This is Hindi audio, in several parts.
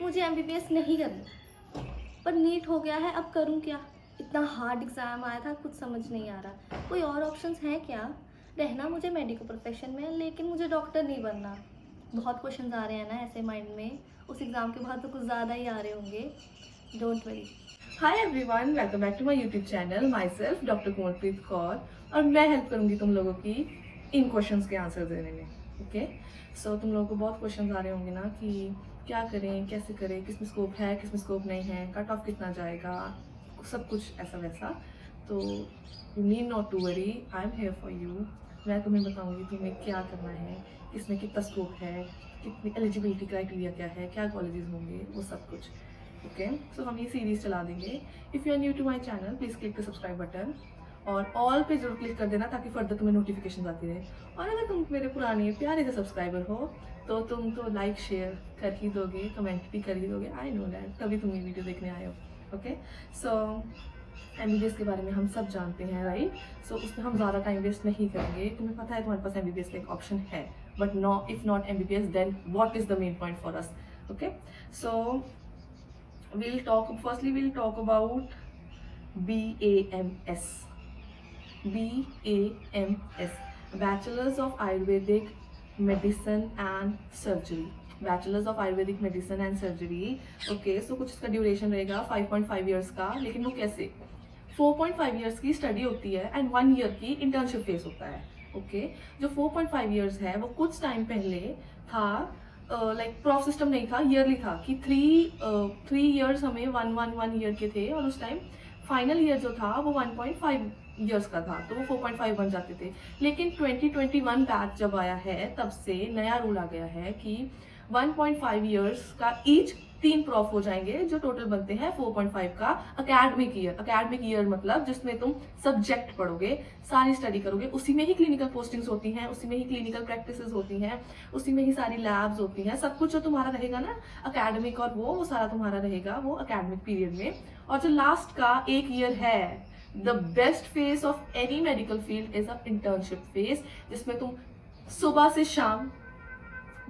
मुझे एमबीबीएस नहीं करनी, पर नीट हो गया है, अब करूँ क्या? इतना हार्ड एग्ज़ाम आया था, कुछ समझ नहीं आ रहा। कोई और ऑप्शंस हैं क्या? रहना मुझे मेडिकल प्रोफेशन में, लेकिन मुझे डॉक्टर नहीं बनना। बहुत क्वेश्चंस आ रहे हैं ना ऐसे माइंड में, उस एग्ज़ाम के बाद तो कुछ ज़्यादा ही आ रहे होंगे। Don't worry. Hi everyone, welcome back to my YouTube channel. Myself doctor Komalpreet Kaur, और मैं हेल्प करूंगी तुम लोगों की इन क्वेश्चंस के आंसर देने में। ओके, सो तुम लोगों को बहुत क्वेश्चंस आ रहे होंगे ना कि क्या करें, कैसे करें, किस में स्कोप है, किस में स्कोप नहीं है, कट ऑफ कितना जाएगा, सब कुछ ऐसा वैसा। तो you need not to worry, I am here for you. मैं तुम्हें बताऊंगी तुम्हें क्या करना है, किसमें कितना स्कोप है, कितनी एलिजिबिलिटी क्राइटेरिया क्या है, क्या कॉलेजेस होंगे, वो सब कुछ। ओके, सो हम ये सीरीज चला देंगे। If you are new to my channel, please click the subscribe button और ऑल पे जरूर क्लिक कर देना ताकि फर्दर तुम्हें नोटिफिकेशन आती रहे। और अगर तुम मेरे पुराने प्यारे से सब्सक्राइबर हो तो तुम तो लाइक शेयर कर ही दोगे, कमेंट भी कर ही दोगे। आई नो दैट, तभी तुम ये वीडियो देखने आए हो। ओके, सो एमबीबीएस के बारे में हम सब जानते हैं, राइट? सो उसमें हम ज़्यादा टाइम वेस्ट नहीं करेंगे। तुम्हें पता है तुम्हारे पास एमबीबीएस का एक ऑप्शन है, but no, if not MBBS then what is the main point for us? Okay, so we'll talk about BAMS. BAMS, Bachelors of Ayurvedic Medicine and Surgery. Bachelors of Ayurvedic medicine and surgery. Okay, so कुछ इसका ड्यूरेशन रहेगा 5.5 ईयर्स का। लेकिन वो कैसे? 4.5 ईयर्स की स्टडी होती है एंड 1 ईयर की इंटर्नशिप फेस होता है। ओके, जो 4.5 ईयर्स है वो कुछ टाइम पहले था, लाइक प्रॉफ सिस्टम नहीं था, ईयरली था कि थ्री ईयर्स हमें वन ईयर के थे, और उस टाइम फाइनल ईयर जो था वो 1.5 ईयर्स का था, तो वो 4.5 बन जाते थे। लेकिन 2021 बैच जब आया है तब से नया रूल आ गया है कि 1.5 ईयर्स का ईच 3 प्रॉफ हो जाएंगे, जो टोटल बनते हैं 4.5 का अकेडमिक ईयर। अकेडमिक ईयर मतलब जिसमें तुम सब्जेक्ट पढ़ोगे, सारी स्टडी करोगे, उसी में ही क्लिनिकल पोस्टिंग्स होती हैं, उसी में ही क्लिनिकल प्रैक्टिसेस होती हैं, उसी में ही सारी लैब्स होती हैं, सब कुछ जो तुम्हारा रहेगा ना अकेडमिक, और वो सारा तुम्हारा रहेगा वो अकेडमिक पीरियड में। और जो लास्ट का 1 ईयर है, the best phase of any medical field is a internship phase, जिसमें तुम सुबह से शाम,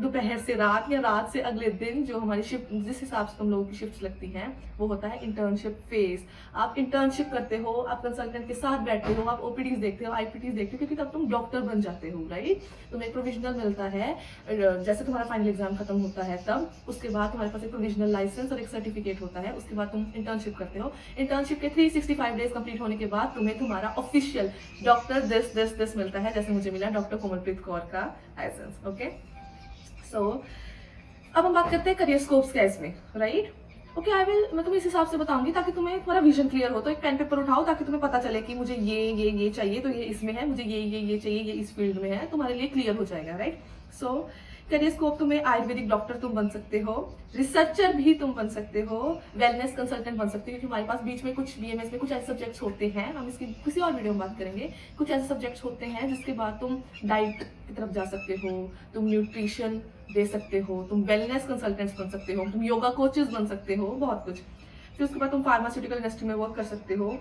दोपहर से रात, या रात से अगले दिन, जो हमारी शिफ्ट जिस हिसाब से तुम लोगों की शिफ्ट लगती हैं, वो होता है इंटर्नशिप फेज। आप इंटर्नशिप करते हो, आप कंसल्टेंट के साथ बैठते हो, आप ओपीडीज देखते हो, आईपीटीज देखते हो, क्योंकि तब तुम डॉक्टर बन जाते हो, राइट? तुम्हें एक प्रोविजनल मिलता है जैसे तुम्हारा फाइनल एग्जाम खत्म होता है तब, उसके बाद तुम्हारे पास एक प्रोविजनल लाइसेंस और एक सर्टिफिकेट होता है। उसके बाद तुम इंटर्नशिप करते हो। इंटर्नशिप के 365 डेज कंप्लीट होने के बाद तुम्हें तुम्हारा ऑफिशियल डॉक्टर दिस मिलता है, जैसे मुझे मिला डॉक्टर कोमलप्रीत कौर का लाइसेंस। ओके, सो अब हम बात करते हैं करियर स्कोप्स का इसमें, राइट? ओके, मैं तुम्हें इस हिसाब से बताऊंगी ताकि तुम्हें तुम्हारा विजन क्लियर हो। तो एक पेन पेपर उठाओ ताकि तुम्हें पता चले कि मुझे ये चाहिए, तो ये इसमें है, मुझे ये चाहिए, ये इस फील्ड में है, तुम्हारे लिए क्लियर हो जाएगा, राइट? सो करियर स्कोप तुम्हें आयुर्वेदिक डॉक्टर तुम बन सकते हो, रिसर्चर भी तुम बन सकते हो, वेलनेस कंसल्टेंट बन सकते हो, क्योंकि हमारे पास बीच में कुछ बीएमएस में कुछ ऐसे सब्जेक्ट्स होते हैं, हम इसकी किसी और वीडियो में बात करेंगे। कुछ ऐसे सब्जेक्ट्स होते हैं जिसके बाद तुम डाइट की तरफ जा सकते हो, तुम न्यूट्रिशन दे सकते हो, तुम वेलनेस कंसल्टेंट्स बन सकते हो, तुम योगा कोचेस बन सकते हो, बहुत कुछ। फिर उसके बाद तुम फार्मास्यूटिकल इंडस्ट्री में वर्क कर सकते हो।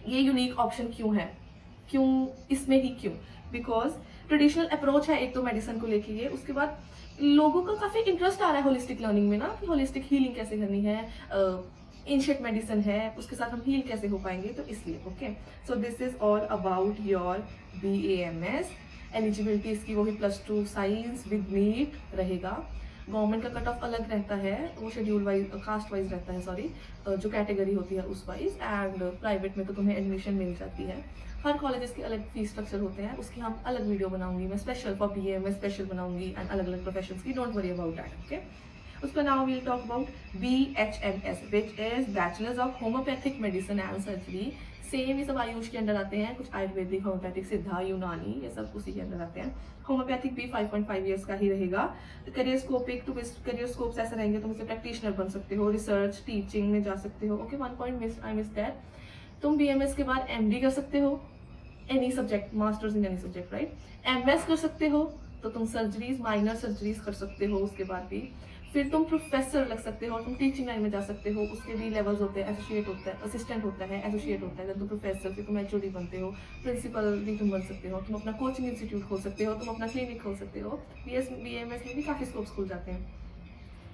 ये यूनिक ऑप्शन क्यों है, क्यों इसमें ही क्यों? बिकॉज ट्रेडिशनल अप्रोच है एक तो मेडिसिन को लेके ये, उसके बाद लोगों का काफी इंटरेस्ट आ रहा है होलिस्टिक लर्निंग में ना, कि होलिस्टिक हीलिंग कैसे करनी है, एंशिएंट मेडिसिन है, उसके साथ हम हील कैसे हो पाएंगे, तो इसलिए। Okay, so this is all about your BAMS। Eligibility इसकी वही +2 साइंस विद नीट रहेगा। गवर्नमेंट का कट ऑफ अलग रहता है, वो शेड्यूल वाइज, कास्ट वाइज रहता है, सॉरी, जो कैटेगरी होती है उस वाइज। एंड प्राइवेट में तो तुम्हें एडमिशन मिल जाती है। हर कॉलेजेस के अलग फीस स्ट्रक्चर होते हैं, उसकी हम अलग वीडियो बनाऊंगी, मैं स्पेशल फॉर BAMS स्पेशल बनाऊंगी, एंड अलग अलग प्रोफेशंस की, don't worry about that. Okay, उसका now we'll talk about BHMS, which is bachelors of homeopathic medicine and surgery. Same ये सब आयुष के अंडर आते हैं, कुछ आयुर्वेदिक, होम्योपैथिक, सिद्धा, यूनानी, ये सब उसी के अंदर आते हैं। होम्योपैथिक भी 5.5 ईयर्स का ही रहेगा। करियर स्कोप करियर स्कोप्स ऐसे रहेंगे, तुम इसे प्रैक्टिशनर बन सकते हो, रिसर्च टीचिंग में जा सकते हो। Okay, 1 point I miss that, तुम BMS के बाद MD कर सकते हो, any subject, masters in any subject, right? MS कर सकते हो, तो तुम सर्जरीज, माइनर सर्जरीज कर सकते हो उसके बाद भी। फिर तुम प्रोफेसर लग सकते हो, तुम टीचिंग लाइन में जा सकते हो, उसके भी लेवल्स होते हैं, एसोसिएट होता है, असिस्टेंट होता है, एसोसिएट होता है, तुम प्रोफेसर, फिर तुम HOD बनते हो, प्रिंसिपल भी तुम बन सकते हो, तुम अपना कोचिंग इंस्टीट्यूट खोल सकते हो, तुम अपना क्लिनिक खोल सकते हो। BMS में भी काफ़ी स्कोप्स खुल जाते हैं।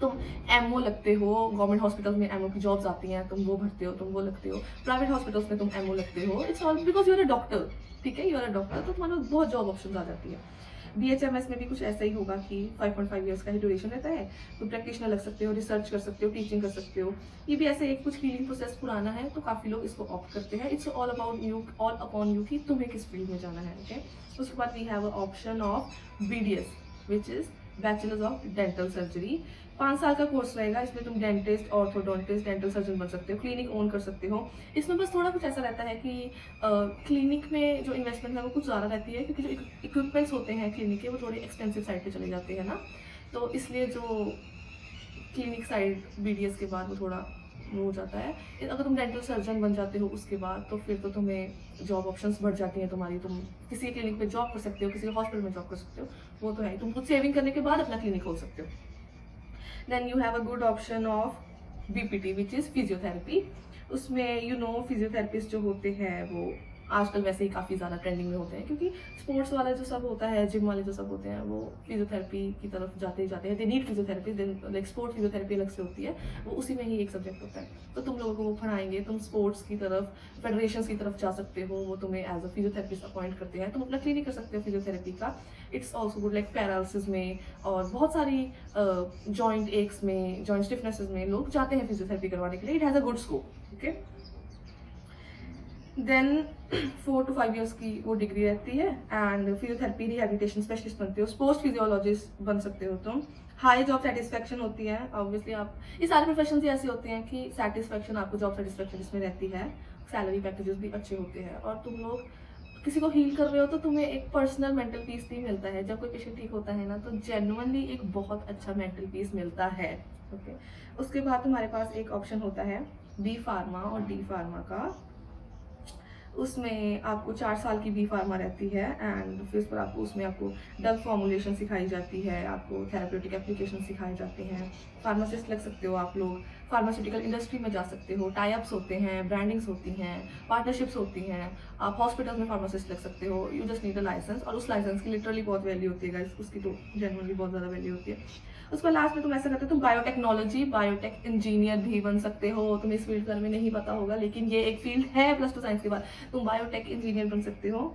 तुम एमओ लगते हो, गवर्नमेंट हॉस्पिटल्स में एमओ की जॉब्स आती हैं, तुम वो भरते हो, तुम वो लगते हो, प्राइवेट हॉस्पिटल्स में तुम एमओ लगते हो, it's all because you are a doctor, ठीक है, यू आर अ डॉक्टर, तो तुम्हारे पास बहुत जॉब ऑप्शन आ जाती है। BHMS में भी कुछ ऐसा ही होगा कि 5.5 ईयर्स का ही ड्यूरेशन रहता है, तुम प्रैक्टिशनर लग सकते हो, रिसर्च कर सकते हो, टीचिंग कर सकते हो। ये भी ऐसे एक कुछ हीलिंग प्रोसेस पुराना है तो काफ़ी लोग इसको ऑप्ट करते हैं। It's all about you, all upon you कि तुम्हें किस फील्ड में जाना है, ओके। उसके बाद we have a option of BDS which is bachelors of dental surgery. 5 साल का कोर्स रहेगा, इसमें तुम डेंटिस्ट, ऑर्थोडोंटिस्ट, डेंटल सर्जन बन सकते हो, क्लिनिक ओन कर सकते हो। इसमें बस थोड़ा कुछ ऐसा रहता है कि क्लिनिक में जो इन्वेस्टमेंट है वो कुछ ज़्यादा रहती है, क्योंकि जो इक्विपमेंट्स होते हैं क्लिनिक के वो थोड़े एक्सपेंसिव साइड पे चले जाते हैं ना, तो इसलिए जो क्लिनिक साइड BDS के बाद वो थोड़ा वो हो जाता है। अगर तुम डेंटल सर्जन बन जाते हो उसके बाद तो फिर तो तुम्हें जॉब ऑप्शंस बढ़ जाती हैं तुम्हारी, तुम किसी क्लिनिक में जॉब कर सकते हो, किसी हॉस्पिटल में जॉब कर सकते हो, वो तो है, तुम खुद सेविंग करने के बाद अपना क्लिनिक खोल सकते हो। Then you have a good option of BPT which is physiotherapy. उसमें फिजियोथेरेपिस्ट जो होते हैं वो आजकल वैसे ही काफ़ी ज़्यादा ट्रेंडिंग में होते हैं, क्योंकि स्पोर्ट्स वाला जो सब होता है, जिम वाले जो सब होते हैं, वो फिजियोथेरेपी की तरफ जाते ही जाते हैं। They need physiotherapy, then like sport physiotherapy अलग से होती है, वो उसी में ही एक सब्जेक्ट होता है। तो तुम लोगों को वो पढ़ाएंगे, तुम स्पोर्ट्स की तरफ, फेडरेशन की तरफ जा सकते हो, वो तुम्हें एज अ फिजियोथेरेपिस्ट अपॉइंट करते हैं, तुम अपना क्लिनिक कर सकते हो फिजियोथेरेपी का। It's also good like paralysis में और बहुत सारी जॉइंट एक्स में, जॉइंट स्टिफनेसेस में लोग जाते हैं फिजियोथेरेपी करवाने के लिए। It has a good scope, okay. Then 4 to 5 years की वो डिग्री रहती है एंड फिजियोथेरेपी रिहैबिलिटेशन स्पेशलिस्ट बनते हो, स्पोर्ट्स फिजियोलॉजिस्ट बन सकते हो तुम। हाई जॉब सेटिस्फेक्शन होती है, ऑब्वियसली आप, ये सारे प्रोफेशन ही ऐसे होते हैं कि सेटिस्फेक्शन, आपको जॉब सेटिस्फेक्शन इसमें रहती है, सैलरी पैकेजेस भी अच्छे होते हैं, और तुम लोग किसी को हील कर रहे हो तो तुम्हें एक पर्सनल मेंटल पीस भी मिलता है। जब कोई पेशेंट ठीक होता है ना तो जेन्युइनली एक बहुत अच्छा मेंटल पीस मिलता है, ओके। उसके बाद तुम्हारे पास एक ऑप्शन होता है B फार्मा और D फार्मा का। उसमें आपको 4 साल की B फार्मा रहती है एंड फिर उस पर आपको उसमें आपको ड्रग फॉर्मुलेशन सिखाई जाती है, आपको थेराप्यूटिक एप्लीकेशन सिखाए जाते हैं, फार्मासिस्ट लग सकते हो आप लोग, फार्मास्यूटिकल इंडस्ट्री में जा सकते हो, टाई अप्स होते हैं, ब्रांडिंग्स होती हैं, पार्टनरशिप्स होती हैं, आप हॉस्पिटल में फार्मासिस्ट लग सकते हो। You just need a licence, और उस लाइसेंस की लिटरली बहुत वैल्यू होती है गाइस, उसकी तो जेन्युइनली बहुत ज़्यादा वैल्यू होती है। उसके बाद लास्ट में तुम ऐसा करते हो, तुम बायोटेक्नोलॉजी, बायोटेक इंजीनियर भी बन सकते हो। तुम्हें इस फील्ड के बारे में नहीं पता होगा, लेकिन ये एक फील्ड है +2 साइंस के बाद, तुम बायोटेक इंजीनियर बन सकते हो।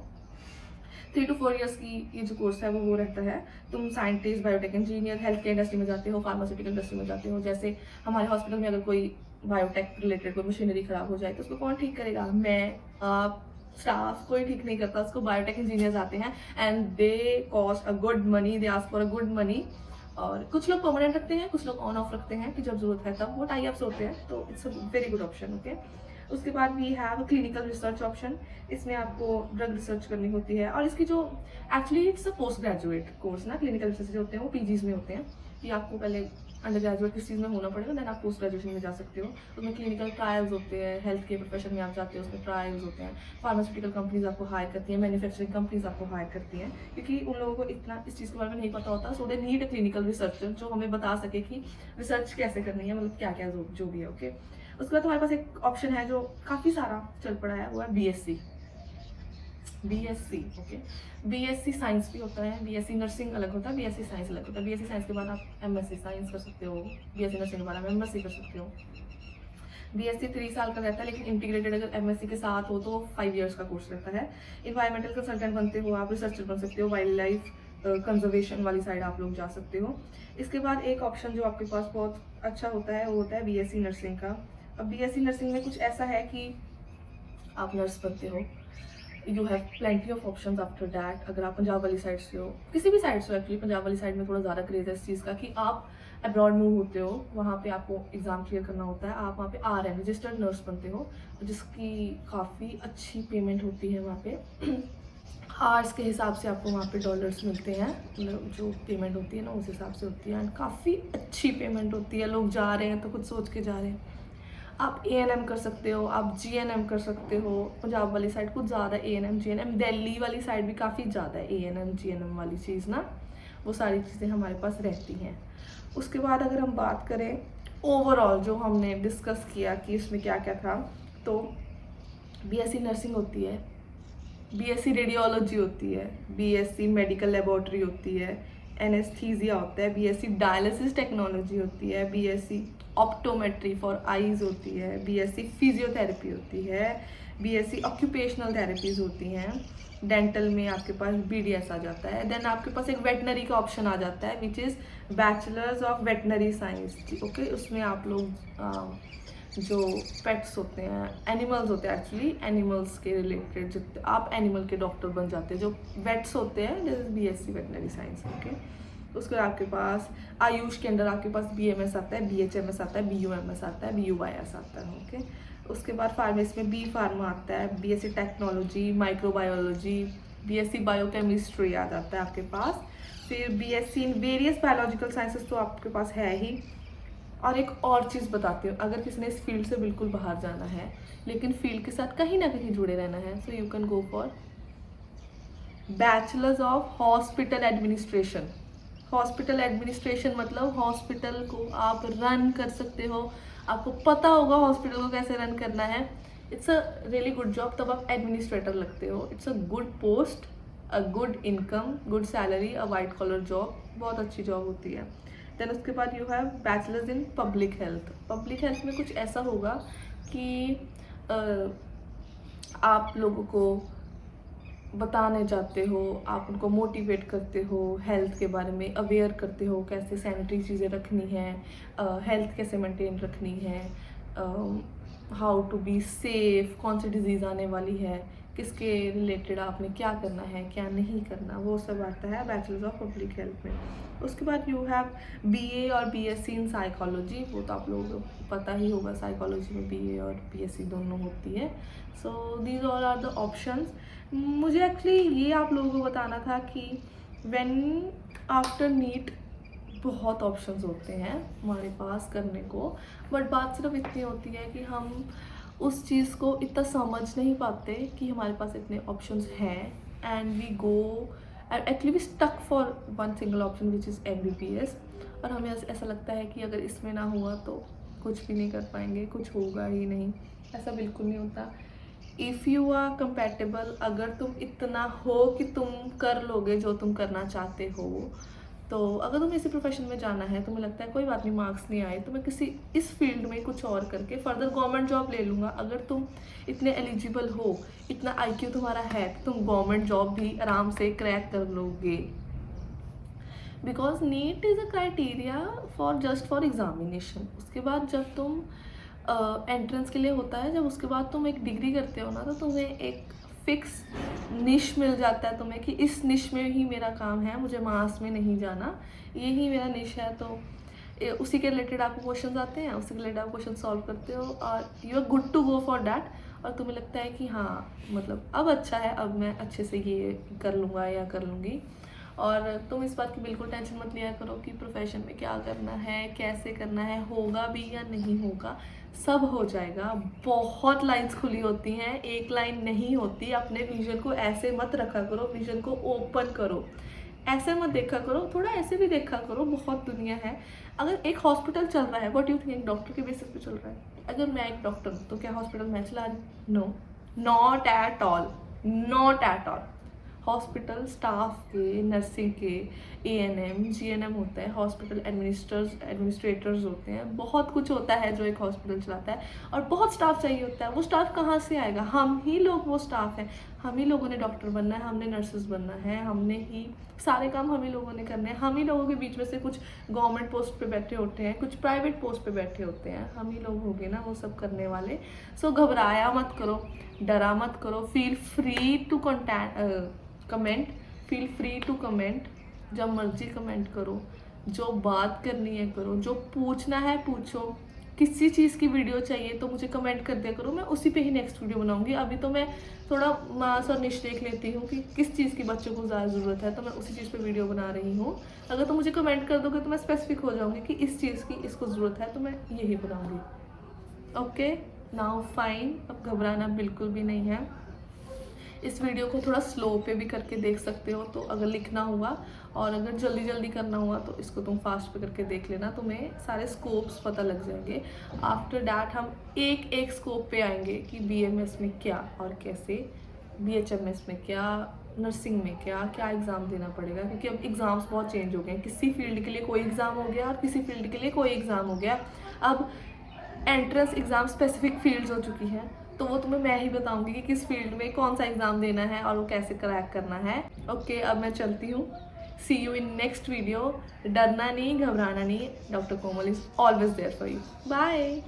3 to 4 ईयर्स की ये जो कोर्स है वो रहता है। तुम scientist, biotech engineer, health care industry में जाते हो, फार्मास्यूटिकल इंडस्ट्री में जाते हो। जैसे हमारे हॉस्पिटल में अगर कोई बायोटेक रिलेटेड कोई मशीनरी खराब हो जाए तो उसको कौन ठीक करेगा? मैं, आप, स्टाफ, कोई ठीक नहीं करता, उसको बायोटेक इंजीनियर्स आते हैं and they cost a good money, they ask for a good money. और कुछ लोग परमानेंट रखते हैं, कुछ लोग ऑन ऑफ रखते हैं कि जब जरूरत है तब, वो टाई अप्स होते हैं, तो it's a very good option, okay. उसके बाद we have clinical research option. इसमें आपको ड्रग रिसर्च करनी होती है, और इसकी जो actually it's a post graduate course ना, क्लिनिकल रिसर्च जो होते हैं वो PGs में होते हैं, कि आपको पहले अंडर ग्रेजुएट किस चीज़ में होना पड़ेगा, देन आप पोस्ट ग्रेजुएशन में जा सकते हो। उसमें क्लिनिकल ट्रायल्स होते हैं, हेल्थ केयर प्रोफेशन में आप जाते हो, उसमें ट्रायल्स होते हैं, फार्मास्यूटिकल कंपनीज आपको हायर करती हैं, मैन्युफैक्चरिंग कंपनीज आपको हायर करती हैं, क्योंकि उन लोगों को इतना इस चीज़ के बारे में नहीं पता होता। So they need a clinical researcher जो हमें बता सके कि रिसर्च कैसे करनी है, मतलब क्या क्या जो भी है, ओके। उसके बाद हमारे पास एक ऑप्शन है जो काफ़ी सारा चल पड़ा है, वो है BSc, ओके। BSc साइंस भी होता है, BSc नर्सिंग अलग होता है, BSc साइंस अलग होता है। BSc साइंस के बाद आप MSc साइंस कर सकते हो, BSc नर्सिंग के बाद आप MSc कर सकते हो। BSc 3 साल का रहता है, लेकिन इंटीग्रेटेड अगर MSc के साथ हो तो 5 ईयर्स का कोर्स रहता है। इन्वायरमेंटल कंसल्टेंट बनते हो आप, रिसर्चर बन सकते हो, वाइल्ड लाइफ कंजर्वेशन वाली साइड आप लोग जा सकते हो। इसके बाद एक ऑप्शन जो आपके पास बहुत अच्छा होता है वो होता है BSc नर्सिंग का। अब BSc नर्सिंग में कुछ ऐसा है कि आप नर्स बनते हो, you have plenty of options after that. अगर आप पंजाब वाली साइड से हो, किसी भी साइड से हो, एक्चुअली पंजाब वाली साइड में थोड़ा ज़्यादा क्रेज है इस चीज़ का कि आप अब्रॉड मूव होते हो, वहाँ पे आपको एग्ज़ाम क्लियर करना होता है, आप वहाँ पे RN रजिस्टर्ड नर्स बनते हो, जिसकी काफ़ी अच्छी पेमेंट होती है वहाँ पे। आवर्स के हिसाब से आपको वहाँ पे डॉलर्स मिलते हैं, मतलब जो पेमेंट होती है ना उस हिसाब से होती है, एंड काफ़ी अच्छी पेमेंट होती है। लोग जा रहे हैं तो कुछ सोच के जा रहे हैं। आप ANM कर सकते हो, आप GNM कर सकते हो। पंजाब वाली साइड कुछ ज़्यादा ANM GNM, दिल्ली वाली साइड भी काफ़ी ज़्यादा है ANM GNM वाली चीज़ ना, वो सारी चीज़ें हमारे पास रहती हैं। उसके बाद अगर हम बात करें ओवरऑल जो हमने डिस्कस किया कि इसमें क्या क्या था, तो BSc नर्सिंग होती है, BSc रेडियोलॉजी होती है, BSc मेडिकल लेबॉर्ट्री होती है, एनेस्थीसिया होता है, बीएससी डायलिसिस टेक्नोलॉजी होती है, बीएससी ऑप्टोमेट्री फॉर आईज होती है, बीएससी फिजियोथेरेपी होती है, बीएससी ऑक्यूपेशनल थेरेपीज होती हैं, डेंटल में आपके पास बीडीएस आ जाता है। देन आपके पास एक वेटनरी का ऑप्शन आ जाता है विच is bachelors of veterinary science. Okay, उसमें आप लोग जो पेट्स होते हैं, एनिमल्स होते हैं, एक्चुअली एनिमल्स के रिलेटेड जितने आप एनिमल के डॉक्टर बन जाते हैं, जो वेट्स होते हैं, जैसे बीएससी वेटनरी साइंस। ओके, उसके बाद आपके पास आयुष के अंदर आपके पास बीएमएस आता है, बीएचएमएस आता है, बीयूएमएस आता है, बीयूआईएस आता है। ओके, उसके बाद फार्मेसी में बी फार्मा आता है, BSc technology, microbiology, BSc biochemistry आ जाता है आपके पास। फिर BSc in various biological sciences तो आपके पास है ही। और एक और चीज़ बताती हूँ, अगर किसी ने इस फील्ड से बिल्कुल बाहर जाना है लेकिन फील्ड के साथ कहीं ना कहीं जुड़े रहना है, so you can go for bachelors of hospital administration. Hospital administration मतलब हॉस्पिटल को आप रन कर सकते हो, आपको पता होगा हॉस्पिटल को कैसे रन करना है। It's a really good job, तब आप एडमिनिस्ट्रेटर लगते हो। It's a good post, a good income, good salary, a white collar job, बहुत अच्छी जॉब होती है। देन उसके बाद you have bachelors in public health. Public health में कुछ ऐसा होगा कि आप लोगों को बताने जाते हो, आप उनको मोटिवेट करते हो, हेल्थ के बारे में अवेयर करते हो, कैसे सैनिटरी चीज़ें रखनी है, हेल्थ कैसे मेंटेन रखनी है, हाउ टू बी सेफ, कौन सी डिजीज़ आने वाली है, किसके रिलेटेड आपने क्या करना है क्या नहीं करना, वो सब आता है बैचलर्स ऑफ पब्लिक हेल्थ में। उसके बाद यू हैव बीए और बीएससी इन साइकोलॉजी, वो तो आप लोगों को पता ही होगा, साइकोलॉजी में बीए और बीएससी दोनों होती है। So these all are the options. मुझे एक्चुअली ये आप लोगों को बताना था कि व्हेन आफ्टर नीट बहुत ऑप्शंस होते हैं हमारे पास करने को, बट बात सिर्फ इतनी होती है कि हम उस चीज़ को इतना समझ नहीं पाते कि हमारे पास इतने ऑप्शंस हैं, and we go actually we stuck for one single option which is MBBS. और हमें ऐसा लगता है कि अगर इसमें ना हुआ तो कुछ भी नहीं कर पाएंगे, कुछ होगा ही नहीं। ऐसा बिल्कुल नहीं होता। इफ़ यू आर कंपैटिबल, अगर तुम इतना हो कि तुम कर लोगे जो तुम करना चाहते हो, तो अगर तुम्हें इसी प्रोफेशन में जाना है, तुम्हें लगता है कोई बात नहीं मार्क्स नहीं आए तो मैं किसी इस फील्ड में कुछ और करके फर्दर गवर्नमेंट जॉब ले लूँगा, अगर तुम इतने एलिजिबल हो, इतना आईक्यू तुम्हारा है, तो तुम गवर्नमेंट जॉब भी आराम से क्रैक कर लोगे। Because NEET is a criteria for just for examination. उसके बाद जब तुम एंट्रेंस के लिए होता है, जब उसके बाद तुम एक डिग्री करते हो ना, तो तुम्हें एक फिक्स निश मिल जाता है तुम्हें कि इस निश में ही मेरा काम है, मुझे मास में नहीं जाना, ये ही मेरा निश है। तो उसी के रिलेटेड आपको क्वेश्चन आते हैं, उसी के रिलेटेड आप क्वेश्चन सॉल्व करते हो और you are good to go for that. और तुम्हें लगता है कि हाँ मतलब अब अच्छा है, अब मैं अच्छे से ये कर लूँगा या कर लूँगी। और तुम इस बात की बिल्कुल टेंशन मत लिया करो कि प्रोफेशन में क्या करना है, कैसे करना है, होगा भी या नहीं होगा, सब हो जाएगा। बहुत लाइंस खुली होती हैं, एक लाइन नहीं होती। अपने विजन को ऐसे मत रखा करो, विजन को ओपन करो, ऐसे मत देखा करो, थोड़ा ऐसे भी देखा करो, बहुत दुनिया है। अगर एक हॉस्पिटल चल रहा है, व्हाट यू थिंक डॉक्टर के बेसिस पे चल रहा है? अगर मैं एक डॉक्टर हूँ तो क्या हॉस्पिटल मैं चला रही? No, not at all, not at all. Hospital staff के, नर्सिंग के, एएनएम, जीएनएम होता है, हॉस्पिटल एडमिनिस्ट्रेटर्स होते हैं, बहुत कुछ होता है जो एक हॉस्पिटल चलाता है। और बहुत स्टाफ चाहिए होता है। वो स्टाफ कहाँ से आएगा? हम ही लोग वो स्टाफ हैं। हम ही लोगों ने डॉक्टर बनना है, हमने नर्सेस बनना है, हमने ही सारे काम हम ही लोगों ने करने हैं। हम ही लोगों के बीच में से कुछ गवर्नमेंट पोस्ट पे बैठे होते हैं, कुछ प्राइवेट पोस्ट पे बैठे होते हैं, हम ही लोग होंगे ना वो सब करने वाले। सो घबराया मत करो, डरा मत करो। Feel free to comment, feel free to comment, जब मर्जी कमेंट करो, जो बात करनी है करो, जो पूछना है पूछो। किसी चीज़ की वीडियो चाहिए तो मुझे कमेंट कर दिया करो, मैं उसी पे ही नेक्स्ट वीडियो बनाऊंगी। अभी तो मैं थोड़ा मास और निश देख लेती हूँ कि किस चीज़ की बच्चों को ज़्यादा ज़रूरत है, तो मैं उसी चीज़ पे वीडियो बना रही हूँ। अगर तो मुझे कमेंट कर दोगे तो मैं स्पेसिफिक हो जाऊँगी कि इस चीज़ की इसको ज़रूरत है, तो मैं यही बनाऊँगी। ओके, नाउ फाइन, अब घबराना बिल्कुल भी नहीं है। इस वीडियो को थोड़ा स्लो पे भी करके देख सकते हो, तो अगर लिखना हुआ और अगर जल्दी जल्दी करना हुआ तो इसको तुम फास्ट पे करके देख लेना, तुम्हें सारे स्कोप्स पता लग जाएंगे। आफ्टर डैट हम एक एक स्कोप पे आएंगे कि बीएमएस में क्या और कैसे, बीएचएमएस में क्या, नर्सिंग में क्या क्या एग्ज़ाम देना पड़ेगा, क्योंकि अब एग्ज़ाम्स बहुत चेंज हो गए हैं। किसी फील्ड के लिए कोई एग्ज़ाम हो गया और किसी फील्ड के लिए कोई एग्ज़ाम हो गया। अब एंट्रेंस एग्ज़ाम स्पेसिफिक फील्ड्स हो चुकी हैं, तो वो तुम्हें मैं ही बताऊंगी कि किस फील्ड में कौन सा एग्ज़ाम देना है और वो कैसे क्रैक करना है। ओके, अब मैं चलती हूँ। See you in next video. डरना नहीं, घबराना नहीं, doctor Komal is always there for you. Bye.